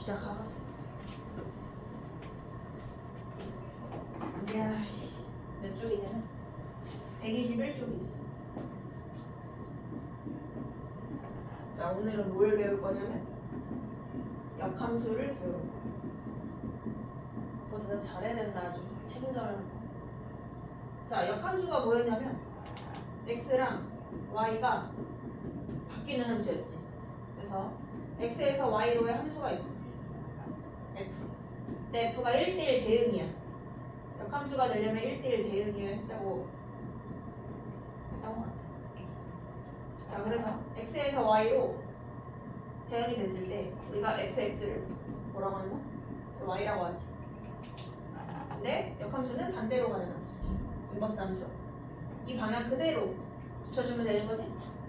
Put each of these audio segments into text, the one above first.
시작하겠어. 이야, 몇 쪽이냐면 121쪽이지. 자, 오늘은 뭘 배울 거냐면 역함수를 배울 거야. 대답 잘해야 된다. 아주 책임감을. 자, 역함수가 뭐였냐면 x랑 y가 바뀌는 함수였지. 그래서 x에서 y로의 함수가 있어. f. 근데 f가 1대1 대응이야. 역함수가 되려면 1대1 대응이어야 했다고 같아. 자, 그래서 x에서 y로 대응이 됐을 때 우리가 fx를 뭐라고 하는 거? y라고 하지. 근데 역함수는 반대로 가는 함수. 인버스 함수. 이 방향 그대로 붙여주면 되는 거지.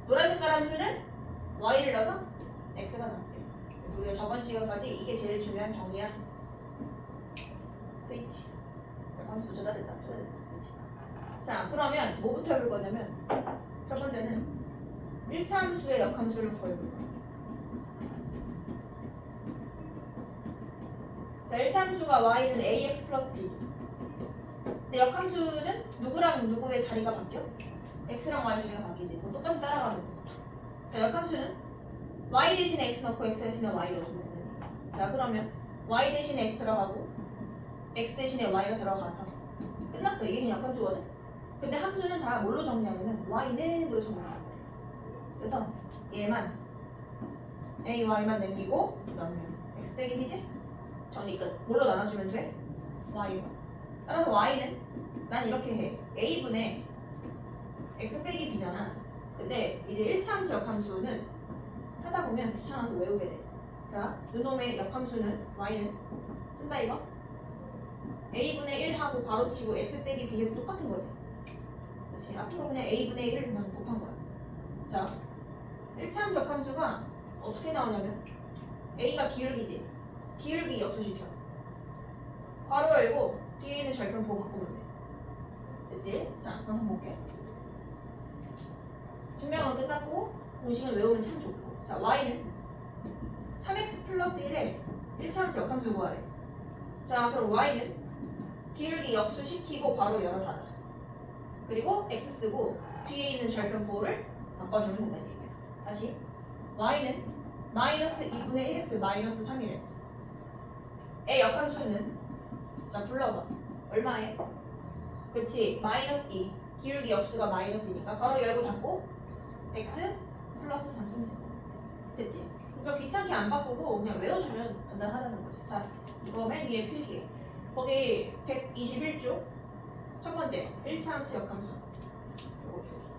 노란 색깔 함수는 y를 넣어서 x가 나올게. 그래서 우리가 저번 시간까지 이게 제일 중요한 정의야. 스위치. 역함수 붙여다 됐다. 그렇지. 자, 그러면 뭐부터 해볼 거냐면 첫 번째는 1차 함수의 역함수를 구해볼 거야. 자, 1차 함수가 y는 ax 플러스 b지. 근데 역함수는 누구랑 누구의 자리가 바뀌어? x랑 y 자리가 바뀌지. 그럼 똑같이 따라가면 돼. 자, 역함수는 y 대신에 x 넣고 x 대신에 y 넣어주면 돼. 자, 그러면 y 대신에 x 들어가고 x 대신에 y가 들어가서 끝났어. 이게 그냥 역함수거든. 근데 함수는 다 뭘로 정리하냐면 y는으로 정리하는 거야. 그래서 얘만 a, y만 남기고 넣으면 x 빼기 b지? 정리 끝. 뭘로 나눠주면 돼? y로. 따라서 y는 난 이렇게 해. a분의 x 빼기 b잖아. 근데 이제 1차 함수 역함수는 하다 보면 귀찮아서 외우게 돼. 자, 요놈의 역함수는 y는 쓴다 이거. a분의 1하고 괄호치고 x 빼기 b하고 똑같은 거지. 그렇지. 앞으로 그냥 a분의 1만 곱한 거야. 자, 1차 함수 역함수가 어떻게 나오냐면 a가 기울기지. 기울기 역수시켜. 괄호 열고 뒤에 있는 절편 보고 바꾸면 돼. 됐지? 자, 그럼 한번 볼게. 증명은 끝났고 공식을 외우면 참 좋고. 자, y는 3x 플러스 1에 1차 함수 역함수 구하래. 자, 그럼 y는 기울기 역수시키고 괄호 열어 닫아. 그리고 x 쓰고 뒤에 있는 절편 보호를 바꿔주면 된다는 얘기야. 다시 y는 마이너스 2분의 1x 마이너스 3이래. 의 역함수는 자, 불러봐. 얼마에? 그치, 마이너스 2. 기울기 역수가 마이너스니까 바로 열고 닫고 x 플러스 3 쓰면 돼. 됐지? 그러니까 귀찮게 안 바꾸고 그냥 외워주면 간단하다는 거지. 자, 이거 맨 위에 필기해. 거기 121쪽 첫 번째 1차 함수 역함수. 요거 필기.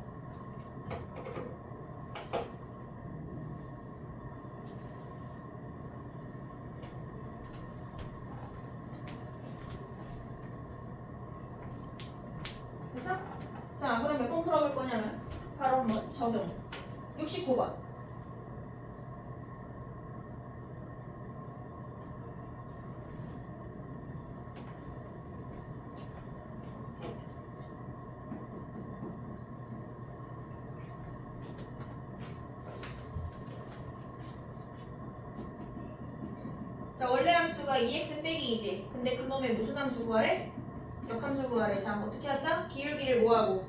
됐어? 자, 그럼 몇 번 풀어볼 거냐면 바로 한번 적용. 69번. 자, 원래 함수가 2x 빼기 2지. 근데 그놈의 무슨 함수 구하래? 역함수 구하래. 자, 어떻게 한다? 기울기를 뭐하고?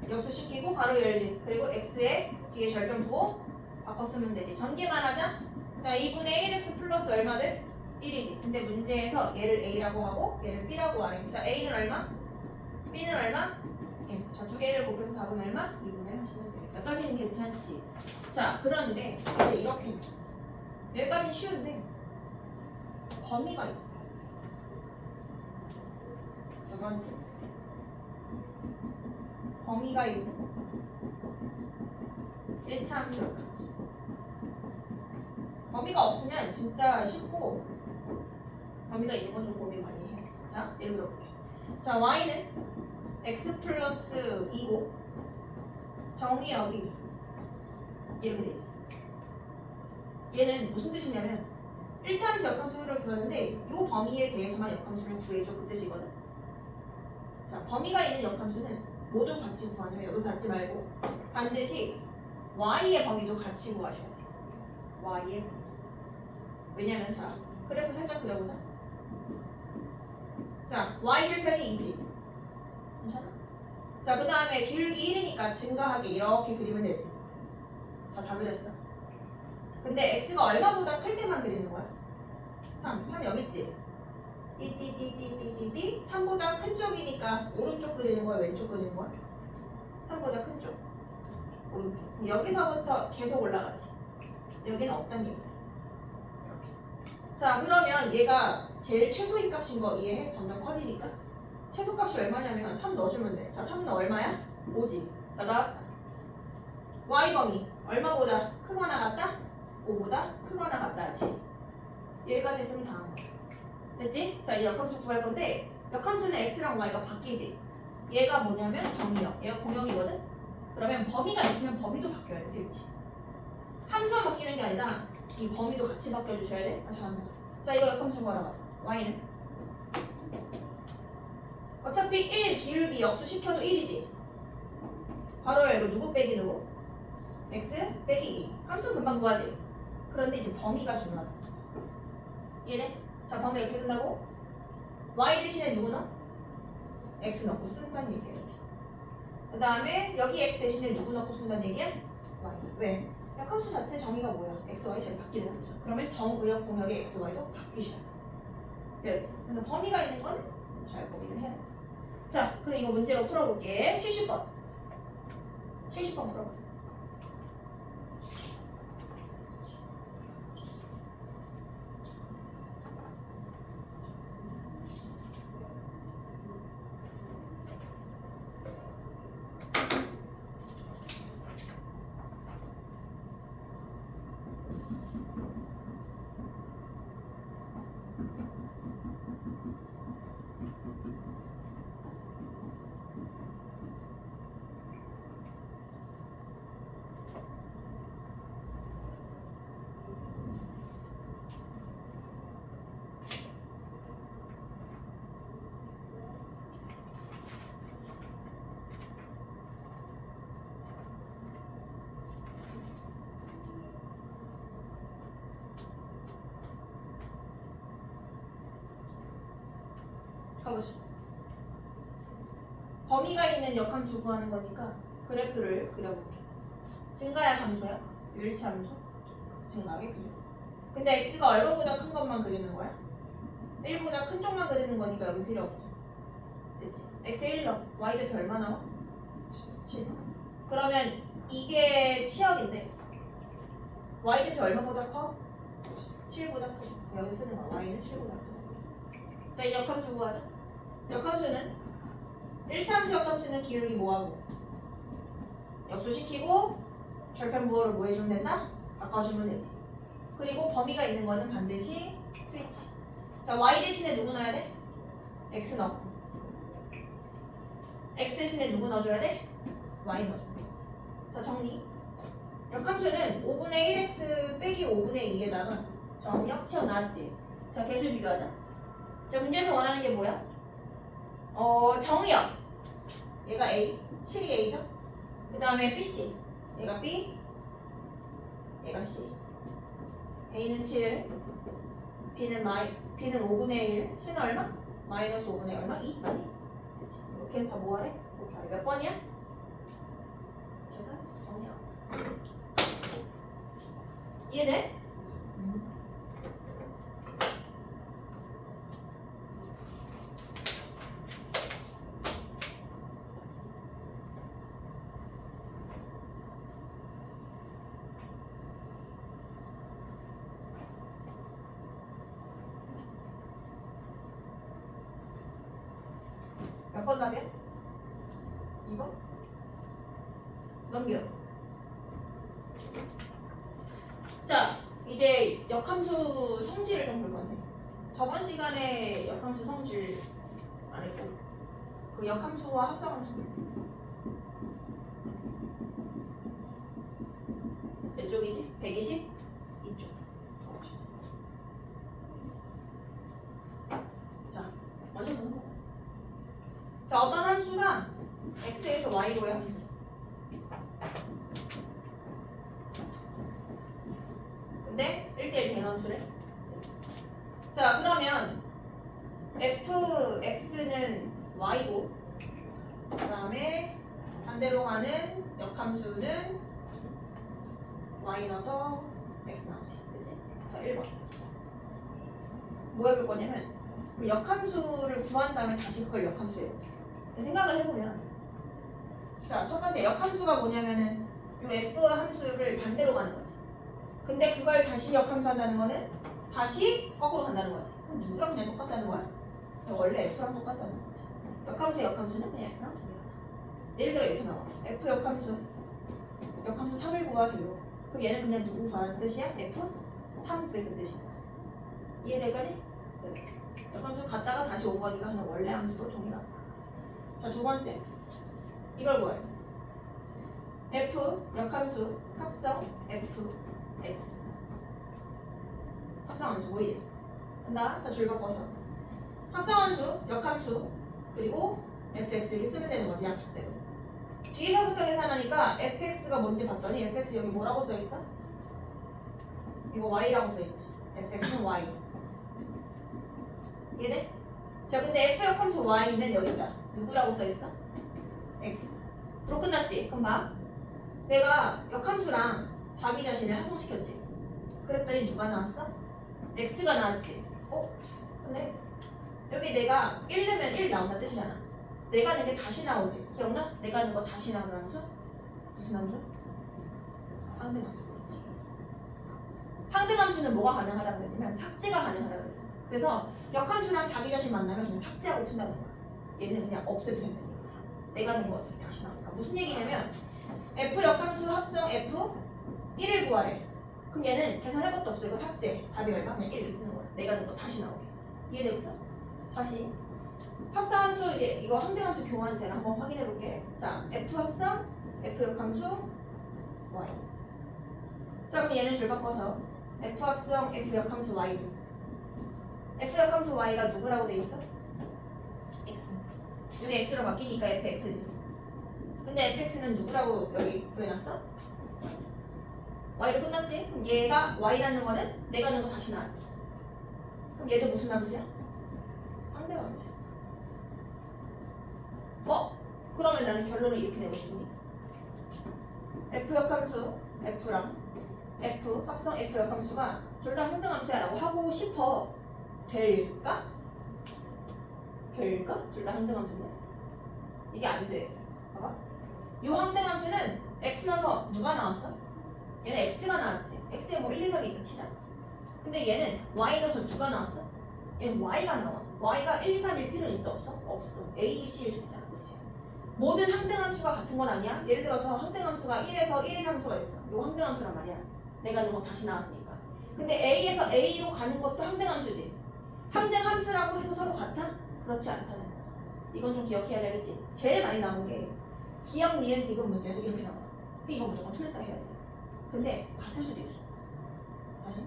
역수시키고 바로 열지. 그리고 x에 뒤에 절편 부호 바꿔 쓰면 되지. 전개만 하자. 자, 2분의 1x 플러스 얼마들? 1이지. 근데 문제에서 얘를 a라고 하고 얘를 b라고 하래. 자, a는 얼마? b는 얼마? 예. 자, 두 개를 곱해서 답은 얼마? 2분의 하시면 되겠다. 여기까지는 괜찮지. 자, 그런데 이제 이렇게 여기까지 쉬운데 범위가 있어. 두 번째 범위가 있는 1차 함수 역함수. 범위가 없으면 진짜 쉽고 범위가 있는 건 좀 고민 많이 해. 자, 예를 들어볼게. 자, y는 x 플러스 2고 정의역이 이렇게 돼 있어. 얘는 무슨 뜻이냐면 1차 함수 역함수를 구하는데 이 범위에 대해서만 역함수를 구해줘 그 뜻이거든. 자, 범위가 있는 역함수는 모두 같이 구하냐면 여기서 갖지 말고 반드시 y의 범위도 같이 구하셔야 돼. y의 범위. 왜냐면 자 그래프 살짝 그려보자. 자 y절편이 2지. 괜찮아? 자 그 다음에 기울기 1이니까 증가하게 이렇게 그리면 되지. 다 그렸어. 근데 x가 얼마보다 클 때만 그리는 거야? 3 여기 있지? 띠띠띠띠띠띠 3보다 큰 쪽이니까 오른쪽 그리는 거야? 왼쪽 그리는 거야? 3보다 큰 쪽. 오른쪽. 여기서부터 계속 올라가지. 여기는 없단 얘기야. 이렇게. 자 그러면 얘가 제일 최소인 값인 거 이해해? 점점 커지니까. 최소값이 얼마냐면 3 넣어주면 돼. 자 3은 얼마야? 5지. 자 나왔다. y범위 얼마보다 크거나 같다? 5보다 크거나 같다 하지. 여기까지 있으면 다 한 거야. 됐지? 자, 이 역함수 구할 건데 역함수는 x랑 y가 바뀌지. 얘가 뭐냐면 정의역. 얘가 공역이거든? 그러면 범위가 있으면 범위도 바뀌어야 돼. 그렇지? 함수만 바뀌는 게 아니라 이 범위도 같이 바뀌어주셔야 돼. 아, 잘한다. 자, 이거 역함수 구하러 가자. y는 어차피 1 기울기 역수 시켜도 1이지. 바로 열고 누구 빼기 누구? x 빼기 2. 함수 금방 구하지. 그런데 이제 범위가 중요하다. 이해돼? 자 범위 어떻게 된다고? y 대신에 누구 넣어? x 넣고 쓴다는 얘기야. 이렇게. 그 다음에 여기 x 대신에 누구 넣고 쓴다는 얘기야? y. 왜? 역함수 자체 정의가 뭐야? x, y 잘 바뀌는 함수. 그러면 정의역 공역의 x, y도 바뀌셔야 돼. 그렇지? 그래서 범위가 있는 건 잘 고민을 해야 돼. 자 그럼 이거 문제로 풀어볼게. 70번 70번 풀어봐. 가보자. 범위가 있는 역함수 구하는 거니까 그래프를 그려볼게. 증가야 감소야? 유일치 함수? 증가하게 그려. 근데 x가 얼마보다 큰 것만 그리는 거야? 1보다 큰 쪽만 그리는 거니까 여기 필요 없지. 됐지? x 1 넣어. y좌표 얼마 나와? 7. 그러면 이게 치역인데 y좌표 얼마보다 커? 7보다 크지. 여기 쓰는 거 y는 7보다 크다. 자 이제 역함수 구하자. 역함수는 1차 함수 역함수는 기울기 뭐하고? 역수시키고 절편부호를 뭐 해주면 된다? 바꿔주면 되지. 그리고 범위가 있는 거는 반드시 스위치. 자 y 대신에 누구 넣어야 돼? x 넣고 x 대신에 누구 넣어줘야 돼? y 넣어주면 되지. 자 정리. 역함수는 5분의 1x 빼기 5분의 2에다가 정역 치워 나왔지. 자 개수 비교하자. 자 문제에서 원하는 게 뭐야? 정의역. 얘가 A, 7이 A죠? 그 다음에 BC. 얘가 B, 얘가 C. A는 7, B는 5분의 1, C는 얼마? 마이너스 5분의 얼마? 2? 아니? 그치? 이렇게 해서 다 뭐하래? 몇 번이야? 계산? 정의역. 이해돼? 몇 번 답이야? 2번? 넘겨. 자, 이제 역함수 성질을 좀 볼 건데 저번 시간에 역함수 성질 안 했고 그 역함수와 합성함수 몇 쪽이지? 120? 이쪽. 자, 먼저 보는 거. 자, 어떤 함수가 x에서 y로의 함수. 근데 1대1 대함수래. 자, 그러면 fx는 y고 그 다음에 반대로 가는 역함수는 y 넣어서 x 나오지. 그치? 자, 1번. 뭐 해볼 거냐면 그 역함수를 구한 다음에 다시 그걸 역함수 해볼게. 생각을 해보면 자, 첫 번째 역함수가 뭐냐면은 요 f 함수를 반대로 가는 거지. 근데 그걸 다시 역함수 한다는 거는 다시 거꾸로 간다는 거지. 그럼 누구랑 그냥 똑같다는 거야? 원래 f랑 똑같다는 거지. 역함수의 역함수는 그냥 f랑 동일하다. 예를 들어 이렇게 나와. f 역함수 3을 구하세요. 그럼 얘는 그냥 누구 구하는 뜻이야? f 3 구의 그 뜻이야. 이해될까지? 그렇지. 역함수 갔다가 다시 온 거니까 그냥 원래 함수로 동일하다. 자, 두 번째. 이걸 구해요. f 역함수 합성 f x 합성함수 보이지? 간다. 자, 줄 바꿔서 합성함수 역함수 그리고 fx 이렇게 쓰면 되는 거지. 약속대로. 뒤에서부터 계산하니까 fx가 뭔지 봤더니 fx 여기 뭐라고 써있어? 이거 y라고 써있지. fx는 y. 이해돼? 자, 근데 f 역함수 y는 여기다 누구라고 써있어? x. 그럼 끝났지? 그럼 봐. 내가 역함수랑 자기 자신을 합성시켰지. 그랬더니 누가 나왔어? x가 나왔지. 근데 여기 내가 1 넣으면 1 나온다 뜻이잖아. 내가 하는 게 다시 나오지. 기억나? 내가 하는 거 다시 나오는 함수? 무슨 함수? 항등함수. 그렇지. 항등함수는 뭐가 가능하다고 했냐면 삭제가 가능하다고 했어. 그래서 역함수랑 자기 자신 만나면 그냥 삭제하고 푼다는 거야. 얘는 그냥 없애도 된다는 거지. 내가 하는 거 어차피 다시 나오니까. 무슨 얘기냐면 f 역함수 합성 f 1을 구하래. 그럼 얘는 계산할 것도 없어. 이거 삭제. 답이 얼마? 그냥 1을 쓰는 거야. 내가 하는 거 다시 나오게. 이해되고 있어? 다시 합성함수 이제 이거 항등함수 교환 되나 한번 확인해 볼게. 자, f 합성 f 역함수 y. 자, 그럼 얘는 줄 바꿔서 f 합성 f 역함수 y지. f 역함수 y가 누구라고 돼 있어? x. 여기 x로 바뀌니까 fx지. 근데 fx는 누구라고 여기 구해놨어? y로 끝났지? 그럼 얘가 y라는 거는 내가 하는 거 다시 나왔지. 그럼 얘도 무슨 함수야? 항등함수야. 그러면 나는 결론을 이렇게 내고 싶니? f 역함수 f랑 f 합성 f 역함수가 둘 다 항등함수야 라고 하고 싶어. 될까? 될까? 둘 다 항등함수인데 이게 안 돼. 봐봐. 요 항등함수는 x 넣어서 누가 나왔어? 얘는 x가 나왔지. x에 뭐 1, 2, 3이 있다 치자. 근데 얘는 y 넣어서 누가 나왔어? 얘는 y가 나와. y가 1, 2, 3일 필요는 있어? 없어? 없어. a, b, c일 수 있잖아. 그치? 모든 항등함수가 같은 건 아니야. 예를 들어서 항등함수가 1에서 1인 함수가 있어. 요 항등함수란 말이야. 내가 하는 거 다시 나왔으니까. 근데 a에서 a로 가는 것도 항등함수지. 항등함수라고 해서 서로 같아? 그렇지 않다는 거야. 이건 좀 기억해야 되겠지? 제일 많이 나오는 게 기억, 니은, 디귿 문제에서 이렇게 나와. 이거 무조건 틀렸다 해야 돼. 근데 같을 수도 있어. 다시.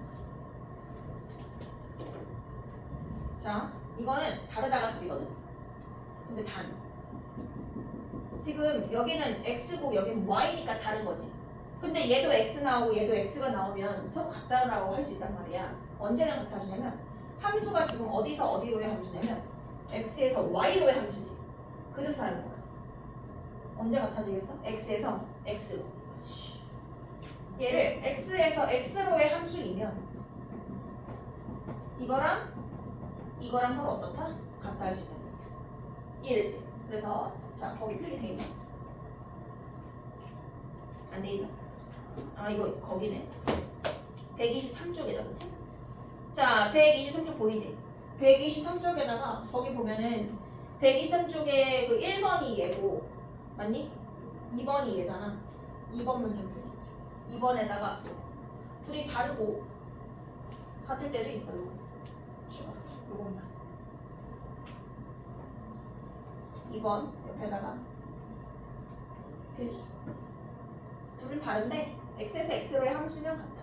자, 이거는 다르다가 답이거든. 근데 단. 지금 여기는 x고 여기는 y니까 다른 거지. 근데 얘도 x 나오고 얘도 x가 나오면 서로 같다라고 할 수 있단 말이야. 언제나 같아지냐면 함수가 지금 어디서 어디로의 함수냐면 x에서 y로의 함수지. 그래서 다른 거야. 언제 같아지겠어? x에서 x로. 얘를 x에서 x로의 함수이면 이거랑 서로 어떻다? 같다 할 수 있는 거야. 이해되지? 그래서 자, 거기 틀리 돼 있네. 안 돼 있나? 이거 거기네. 123쪽에다 그치? 자, 123쪽 보이지? 123쪽에다가 거기 보면은 123쪽에 그 1번이 얘고 맞니? 2번이 얘잖아. 2번만 좀 표현해줘. 2번에다가 둘이 다르고 같을 때도 있어요. 추가. 요것만. 2번 옆에다가 표현해줘. 둘은 다른데 x에서 x로의 함수는 같아.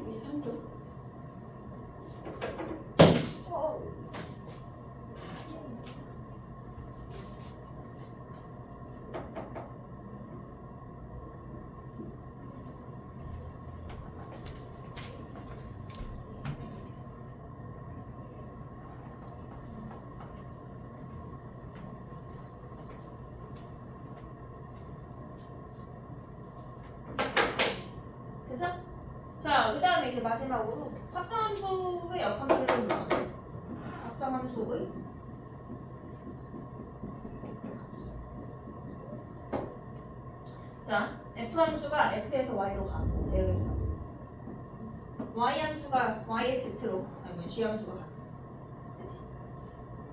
123쪽. 됐어? 자, 그 다음에 이제 마지막으로 합성함수의 역함수를 좀 봐. 합성함수의 자, F함수가 X에서 Y로 가. 되겠어. Y함수가 Y에 Z로, 아니면 G함수가 갔어. 그치?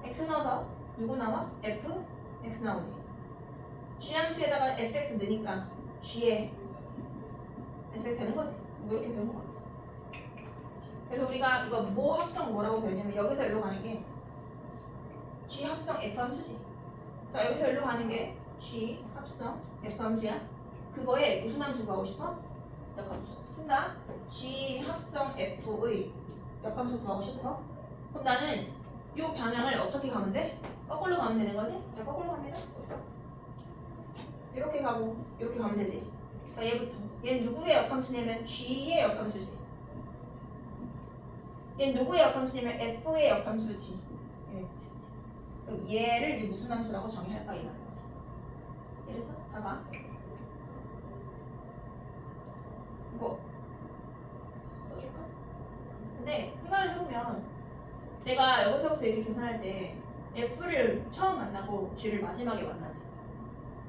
X 넣어서 누구 나와? F, X 나오지. G함수에다가 fx 넣으니까 G에 fx 되는 거지. 뭐 이렇게 배운 것 같아. 그래서 우리가 이거 뭐 합성 뭐라고 배웠냐면 여기서 여기로 가는 게 G 합성 F 함수지. 자, 여기서 여기로 가는 게 G 합성 F 함수야. 그거에 무슨 함수 구하고 싶어? 역함수. 쓴다. G 합성 F의 역함수 구하고 싶어? 그럼 나는 이 방향을 어떻게 가면 돼? 거꾸로 가면 되는 거지? 자, 거꾸로 갑니다. 이렇게 가고 이렇게 가면 되지. 자, 얘부터. 얘는 누구의 역함수냐면 G의 역함수지. 얘는 누구의 역함수냐면 F의 역함수지. 그럼 얘를 이제 무슨 함수라고 정의할까 이라는 거지. 이래서 잡아. 이거 써줄까? 근데 생각을 해보면 내가 여기서부터 이렇게 계산할 때 F를 처음 만나고 G를 마지막에 만나지.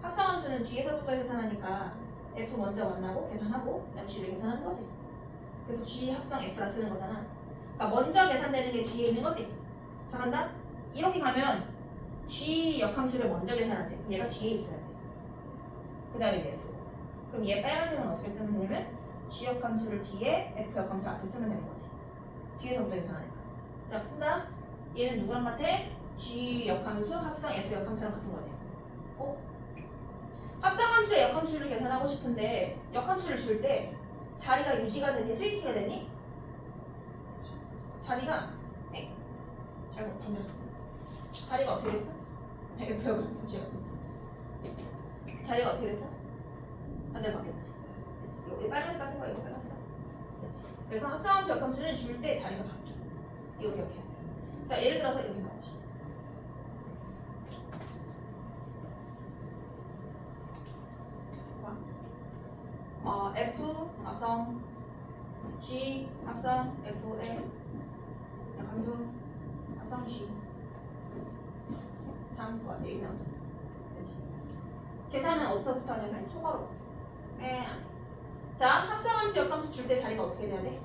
합성함수는 뒤에서부터 계산하니까 F 먼저 만나고 계산하고 그다음 G를 계산하는 거지. 그래서 G 합성 F라 쓰는 거잖아. 그러니까 먼저 계산되는 게 뒤에 있는 거지. 자, 간다? 이렇게 가면 G 역함수를 먼저 계산하지. 그럼 얘가 뒤에 있어야 돼. 그 다음에 F. 그럼 얘 빨간색은 어떻게 쓰면 되냐면 G 역함수를 뒤에 F 역함수를 앞에 쓰면 되는 거지. 뒤에서부터 계산하니까. 자, 쓴다. 얘는 누구랑 같아? G 역함수 합성 F 역함수랑 같은 거지. 합성함수의 역함수를 계산하고 싶은데 역함수를 줄 때 자리가 유지가 되니 스위치가 되니? 자리가 잘못 반대했어. 자리가 어떻게 됐어? F 역함수 G 역함수. 자리가 어떻게 됐어? 반대로 바뀌었지. 여기 빨간색깔 쓴 거야. 이거 빨간색. 그렇지. 그래서 합성함수 역함수는 줄 때 자리가 바뀌어. 이거 기억해야 돼. 자, 예를 들어서 이렇게 나오지. F 합성 G 합성 F의 함수 합성 G 3 플러스 1 나오죠. 그렇지. 계산은 어디서부터 하냐면 소괄호. 자, 합성함수 역함수 줄 때 자리가 어떻게 돼야 돼?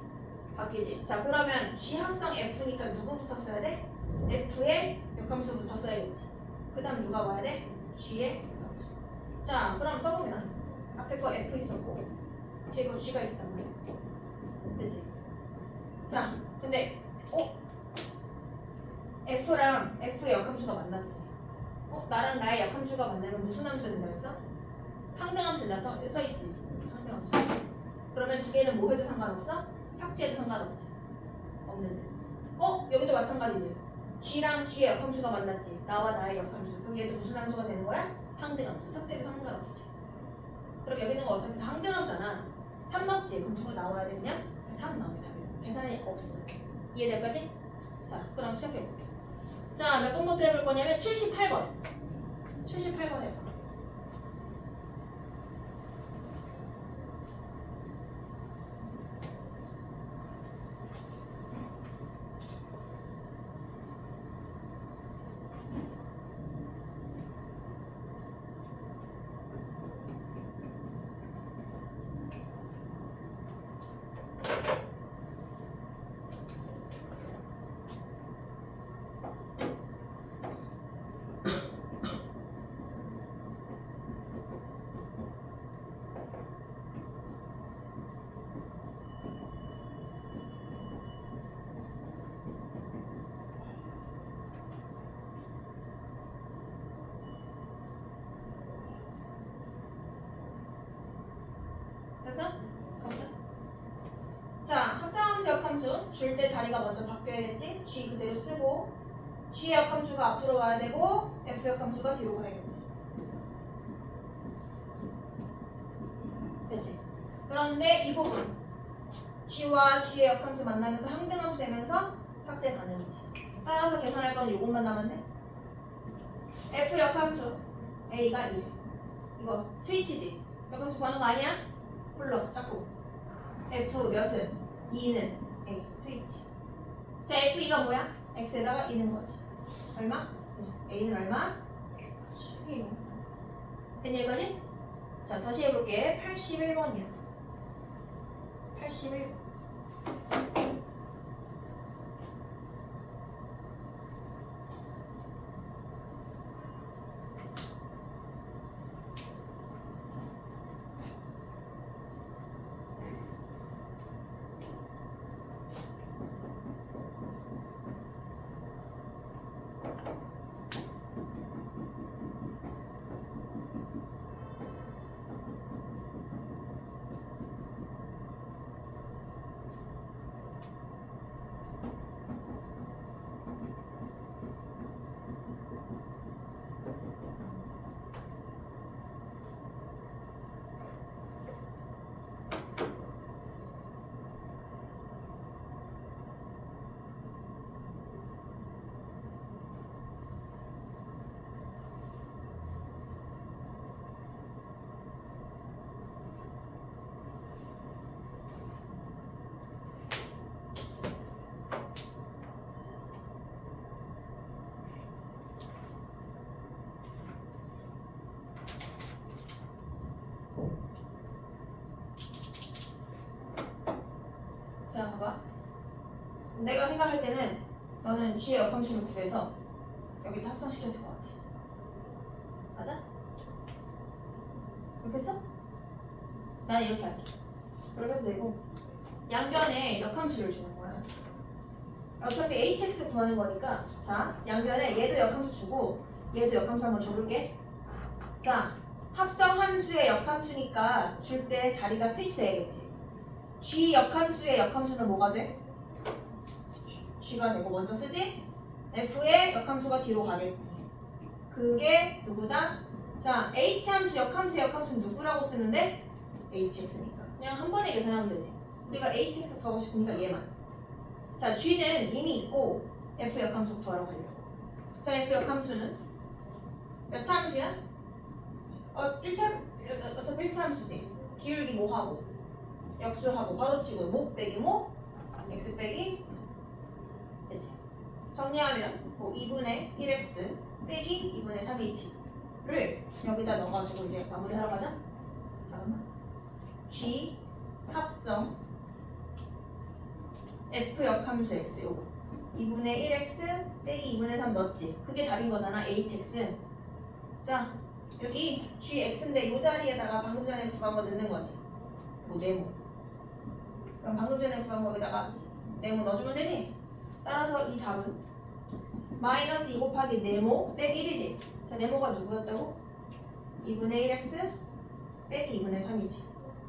바뀌지. 자, 그러면 G 합성 F니까 누구부터 써야 돼? F의 역함수부터 써야겠지. 그 다음 누가 와야 돼? G의 역함수. 자, 그럼 써보면 앞에 거 F 있었고 뒤에 거 G가 있었단 말이야. 됐지? 자, 근데 F랑 F의 역함수가 만났지. 나랑 나의 역함수가 만나면 무슨 함수 된다 했어? 항등함수 된다 써있지. 항등함수. 그러면 두 개는 뭐 해도 상관없어? 삭제해도 상관없지. 없는데. 여기도 마찬가지지. G랑 G의 역함수가 만났지. 나와 나의 역함수. 그럼 얘도 무슨 함수가 되는 거야? 항등함수. 삭제해도 상관없지. 그럼 여기 있는 거 어차피 다 항등함수잖아. 3 넣지. 그럼 누구 나와야 되냐? 3 나옵니다. 계산이 없어. 이해될까지? 자, 그럼 시작해볼게. 자, 몇 번부터 해볼 거냐면 78번. 78번 해봐. 됐어? 가보자. 자, 합성함수 역함수 줄 때 자리가 먼저 바뀌어야겠지? G 그대로 쓰고 G 역함수가 앞으로 와야 되고 F 역함수가 뒤로 가야겠지. 됐지? 그런데 이 부분 G와 G의 역함수 만나면서 항등함수 되면서 삭제 가능이지. 따라서 계산할 건 요것만 남았네. F 역함수 A가 1. 이거 스위치지. 역함수 구하는 거 아니야? 불러 자꾸. F 몇은? 2는 A 스위치. 자 F2가 뭐야? X에다가 2는 거지. 얼마? A는 얼마? 11. 됐냐 이거지? 자 다시 해볼게. 81번이야. 81번. 자 봐봐. 내가 생각할 때는 너는 G의 역함수를 구해서 여기다 합성시켰을 것 같아. 맞아? 이렇게 했어? 난 이렇게 할게. 이렇게 해도 되고 양변에 역함수를 주는 거야. 어차피 hx 구하는 거니까 자 양변에 얘도 역함수 주고 얘도 역함수 한번 줘볼게. 자 합성 함수의 역함수니까 줄 때 자리가 스위치 돼야겠지. G 역함수의 역함수는 뭐가 돼? G가 되고 먼저 쓰지? F의 역함수가 뒤로 가겠지. 그게 누구다? 자 H 함수 역함수의 역함수는 누구라고 쓰는데? HX니까 그냥 한 번에 계산하면 되지. 우리가 HX 구하고 싶으니까 얘만. 자 G는 이미 있고 F 역함수 구하러 가려고. 자 F 역함수는 몇 차 함수야? 1차 어차피 1차 함수지. 기울기 뭐하고 역수하고 괄호치고 목 빼기 목 x 빼기 되지. 정리하면 뭐 2분의 1x 빼기 2분의 3이지를 여기다 넣어가지고 이제 마무리하러 가자. 잠깐만. G 합성 F 역함수 x 요거 2분의 1x 빼기 2분의 3 넣었지. 그게 답인 거잖아. hx. 자 여기 gx인데 이 자리에다가 방금 전에 구한 거 넣는 거지. 뭐 네모. 그럼 방금 전에 구한 거에다가 네모 넣어주면 되지? 따라서 이 답은 마이너스 2 곱하기 네모 빼기 1이지. 자 네모가 누구였다고? 2분의 1x 빼기 2분의 3이지.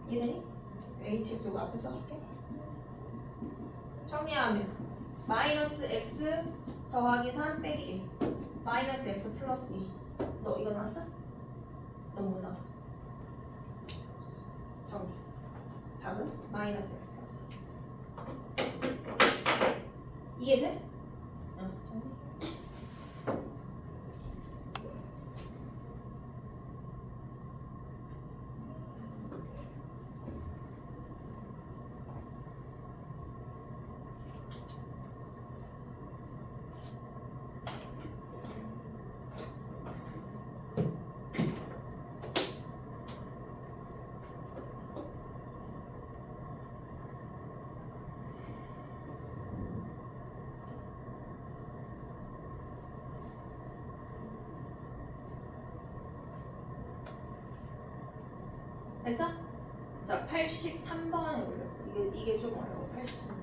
이해되니? hx 요거 앞에 써줄게. 정리하면 마이너스 x 더하기 3 빼기 1 마이너스 x 플러스 2. 너 이거 나왔어? 너 뭐 나왔어? 정리. 답은 마이너스 x 플러스 2. 이해돼? 응. 정리. 됐어? 자, 83번에 올려. 이게 좀 어려워. 83번.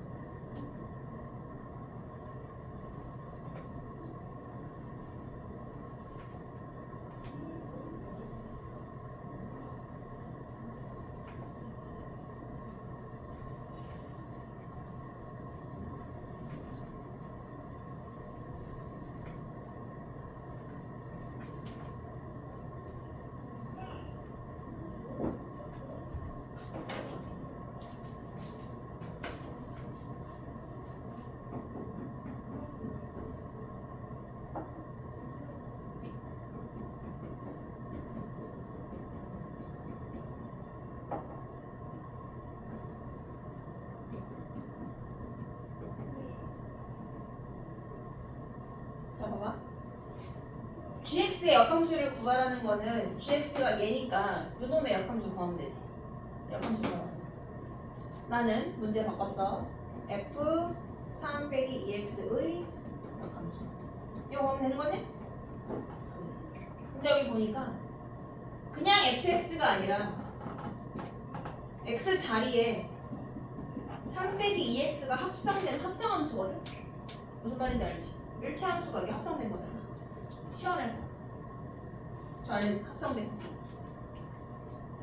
x의 역함수를 구하라는 거는 gx가 얘니까 요놈의 역함수 구하면 되지. 역함수 구하면. 나는 문제 바꿨어. f 3 빼기 2x의 역함수. 이거 보면 되는 거지? 근데 여기 보니까 그냥 fx가 아니라 x 자리에 3 빼기 2x가 합성된 합성함수거든? 무슨 말인지 알지? 일체 함수가 이게 합성된 거잖아. 치워낼 거. 저 안에 합성된 거.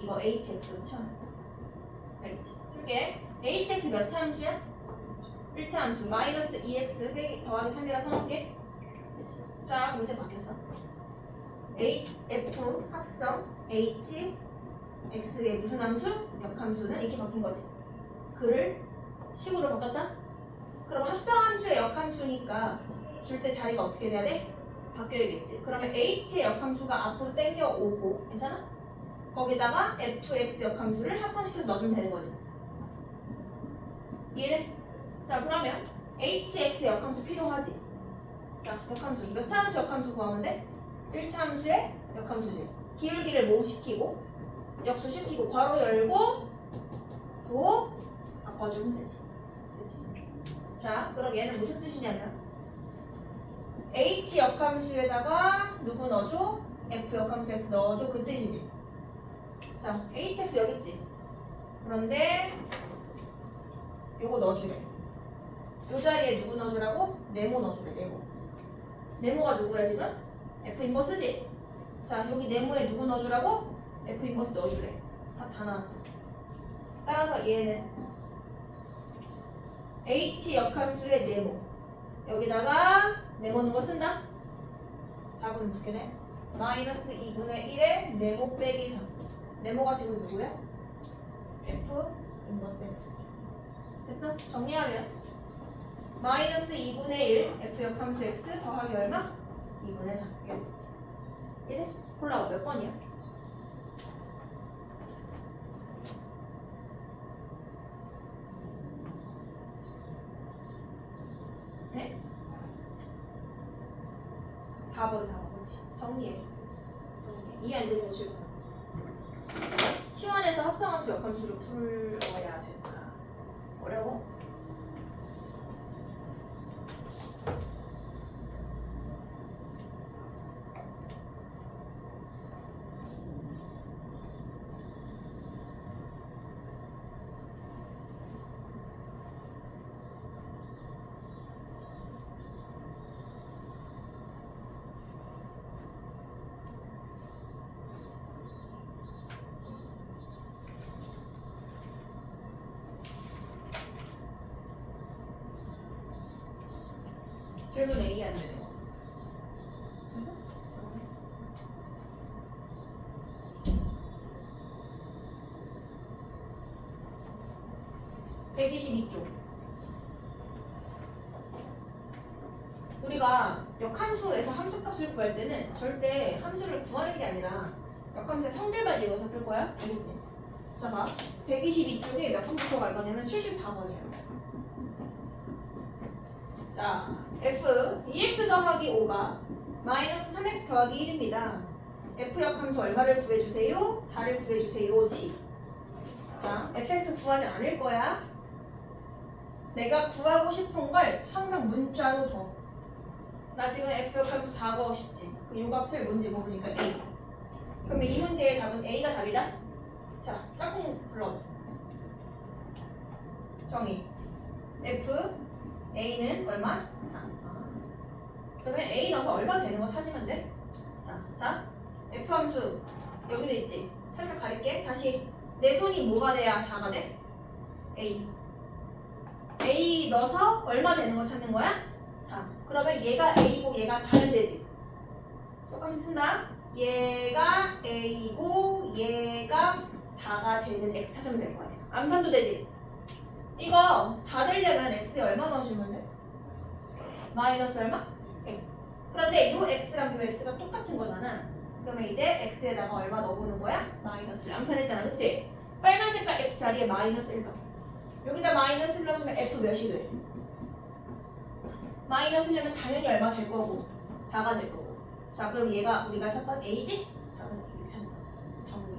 이거 hx로 치워낼 거. 알겠지? 쓸게. hx 몇 차 함수야? 1차 함수. 마이너스 2x 빼기 더하기 3이라 써놓을게. 그치? 자, 문제 바뀌었어. f 합성 h x의 무슨 함수? 역함수는 이렇게 바뀐 거지. 그를 식으로 바꿨다? 그럼 합성함수의 역함수니까 줄 때 자리가 어떻게 돼야 돼? 바뀌어야겠지. 그러면 h의 역함수가 앞으로 당겨 오고, 괜찮아? 거기다가 fx 역함수를 합성시켜서 넣어주면 되는 거지. 이해돼? 자, 그러면 hx 역함수 필요하지. 자, 역함수 몇 차 함수 역함수 구하면 돼? 1차 함수의 역함수지. 기울기를 뭐 시키고 역수시키고 괄호 열고 부호 바꿔주면 되지. 그치? 자, 그럼 얘는 무슨 뜻이냐면 h 역함수에다가 누구 넣어줘? f 역함수 x 넣어줘. 그 뜻이지. 자, hx 여기 있지. 그런데 요거 넣어주래. 요 자리에 누구 넣어주라고? 네모 넣어주래. 네모가 누구야 지금? f 인버스지? 자, 여기 네모에 누구 넣어주라고? f 인버스 넣어주래. 답 다 나왔다. 따라서 얘는 h 역함수의 네모, 여기다가 네모 넣은 거 쓴다? 답은 어떻게 돼? 마이너스 2분의 1에 네모 빼기 3. 네모가 지금 누구야? f 인버스 x지. 됐어? 정리하면 마이너스 2분의 1 f 역함수 x 더하기 얼마? 2분의 3. 이렇게지. 이래? 골라봐. 몇 번이야? 네? 4번. 그렇지. 정리해. 이해 안 되는 거 질문. 치환해서 합성함수 역함수를 풀어야 된다. 어려워? 질문에 이해 안 되는 거. 그래서? 122쪽. 우리가 역함수에서 함수값을 구할 때는 절대 함수를 구하는 게 아니라 역함수의 성질만 이용해서 풀 거야. 알겠지? 자, 봐. 122쪽에 몇 번부터 갈 거냐면 74번이야. 자, f 2x 더하기 5가 마이너스 3x 더하기 1입니다. f 역함수 얼마를 구해주세요? 4를 구해주세요. 지. 자, fx 구하지 않을 거야. 내가 구하고 싶은 걸 항상 문자로 둬. 나 지금 f 역함수 4 구하고 싶지. 그 요 값을 뭔지 모르니까 a. 그러면 이 문제의 답은 a가 답이다? 자, 짝꿍 불러. 정의. f a는 얼마? 4. 그러면 a 넣어서 얼마 되는 거 찾으면 돼? 4. 자, f 함수 여기도 있지. 살짝 가릴게. 다시 내 손이 뭐가 돼야 4가 돼? a. a 넣어서 얼마 되는 거 찾는 거야? 4. 그러면 얘가 a고 얘가 4는 되지. 똑같이 쓴다. 얘가 a고 얘가 4가 되는 x 찾으면 될 거 아니야. 암산도 되지. 이거 4 되려면 x에 얼마 넣어주면 돼? 마이너스 얼마? 100. 그런데 요 x랑 요 x가 똑같은 거잖아. 그러면 이제 x에다가 얼마 넣어보는 거야? 마이너스를 암산했잖아. 그치? 빨간 색깔 x 자리에 마이너스 1 넣어. 여기다 마이너스를 넣어주면 f 몇이 돼? 마이너스를 넣으면 당연히 얼마 될 거고 4가 될 거고. 자, 그럼 얘가 우리가 찾던 A지? 답은 이렇게 찾는 거야. 정리.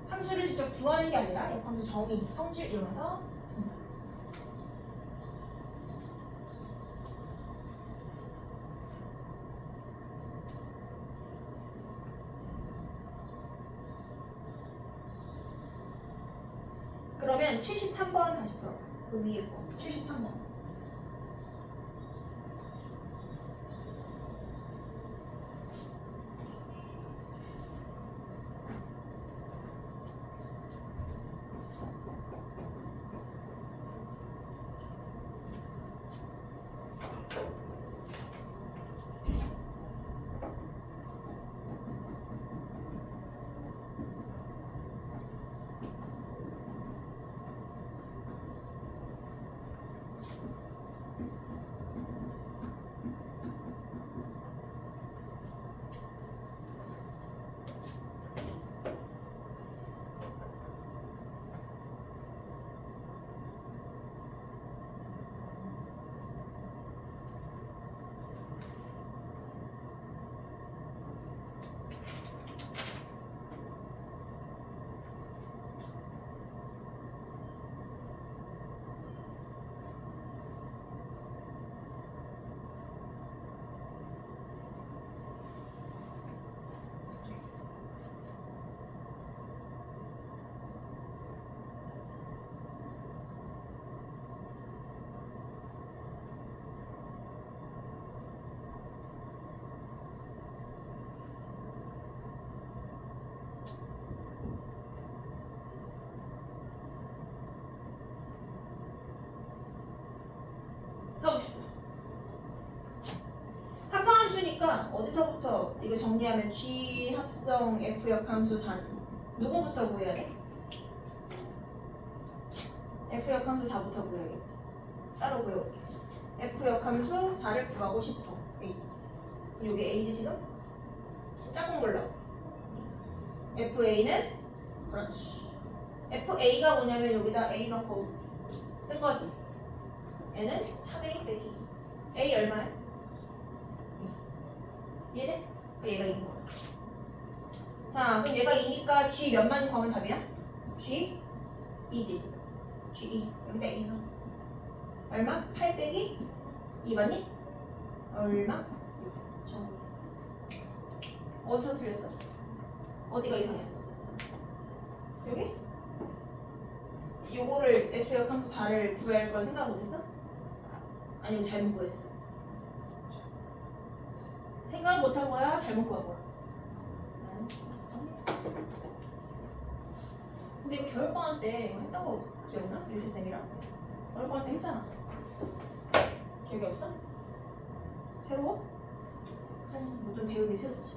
함수를 직접 구하는 게 아니라 역함수 정의, 성질 이용해서 그러면 73번 다시 풀어봐. 그 위에 거. 73번. 해봅시다. 합성함수니까 어디서부터 이거 정리하면 G 합성 F 역함수 4지. 누구부터 구해야 돼? F 역함수 4부터 구해야겠지. 따로 구해볼게. F 역함수 4를 구하고 싶어. A. 여기 A지 지금? 짝꿍 몰라. FA는 그렇지. FA가 뭐냐면 여기다 A 넣고 쓴 거지. 얘는 3A 빼기 A 얼마야? 2. 이해돼? 얘가 2인 거야. 자, 그럼 얘가 2니까 G 몇만 구하면 답이야? G 2지. G 2. 여기다 2 넣어. 얼마? 8 빼기 2 맞니? 얼마? 6. 어디서 틀렸어? 어디가 이상했어? 여기? 요거를 F 역함수 4를 구할 걸 생각 못했어? 아니면 잘못 구했어? 생각 못한 거야? 잘못 구한 거야? 근데 이거 겨울방학 때 이거 했던 거 기억나? 일지쌤이랑? 겨울방학 때 했잖아. 기억이 없어? 새로워? 한 모든 배움이 새롭지.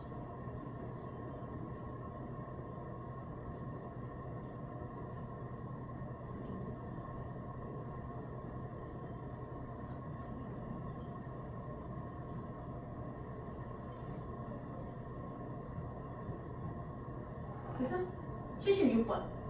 그래서 76번.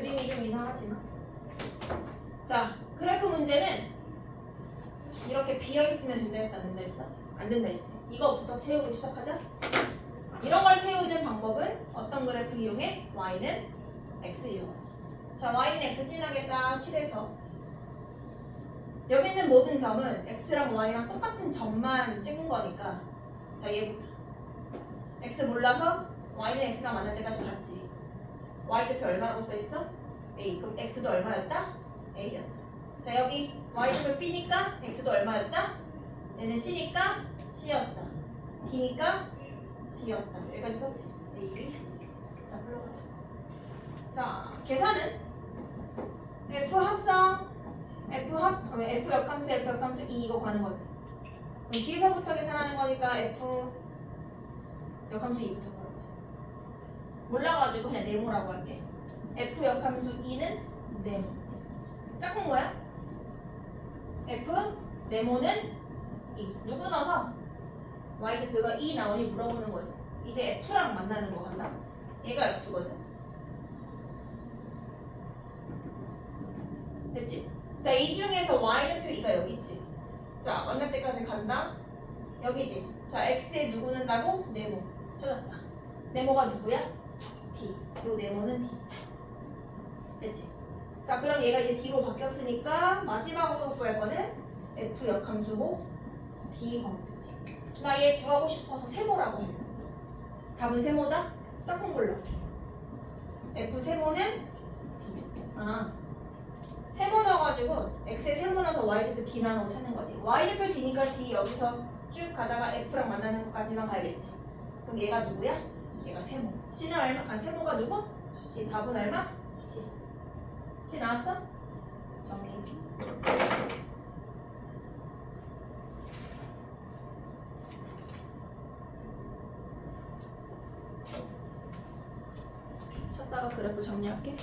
그림이 좀 이상하지만 자 그래프 문제는 이렇게 비어있으면 된다 했어? 안 된다 했어? 안 된다 했지. 이거부터 채우고 시작하자. 이런 걸 채우는 방법은 어떤 그래프 이용해? y는 x 이용하지. 자, y는 x 지나겠다 칠해서 여기 있는 모든 점은 x랑 y랑 똑같은 점만 찍은 거니까 자, 얘부터 x 몰라서 y는 x랑 만날 때까지 갔지. y좌표 얼마라고 써있어? a. 그럼 x도 얼마였다? a였다. 자, 여기 y좌표 b니까 x도 얼마였다? 얘는 c니까 c였다. d니까 d였다. 여기까지 썼지. a를 자, 불러가자. 자, 계산은 f 합성 f 역함수 2 이거 가는 거지. 그럼 뒤에서부터 계산하는 거니까 f 역함수 2부터 가야지. 몰라가지고 그냥 네모라고 할게. f 역함수 2는 네모. 짝꿍 뭐야? f 네모는 2. 누구 넣어서 y좌표가 2 나오니 물어보는 거지. 이제 f랑 만나는 거 같나? 얘가 f거든. 됐지? 자, 이 중에서 y좌표 2가 여기 있지. 자, 만날 때까지 간다. 여기지. 자, x에 누구 넣는다고? 네모. 찾았다. 네모가 누구야? d. 요 네모는 d. 됐지? 자, 그럼 얘가 이제 d로 바뀌었으니까 마지막으로 구할 거는 f 역함수고 d 관계지. 나 얘 구하고 싶어서 세모라고 해. 답은 세모다? 짝꿍 골라. f 세모는 d. 세모 넣어가지고 x에 세모 넣어서 y좌표 d 나오는 거 찾는 거지. y좌표 d니까 d 여기서 쭉 가다가 f랑 만나는 것까지만 가야겠지. 그럼 얘가 누구야? 얘가 세모. c는 얼마? 세모가 누구? c. 답은 얼마? c. c 나왔어? 정리. 쳤다가 그래프 정리할게.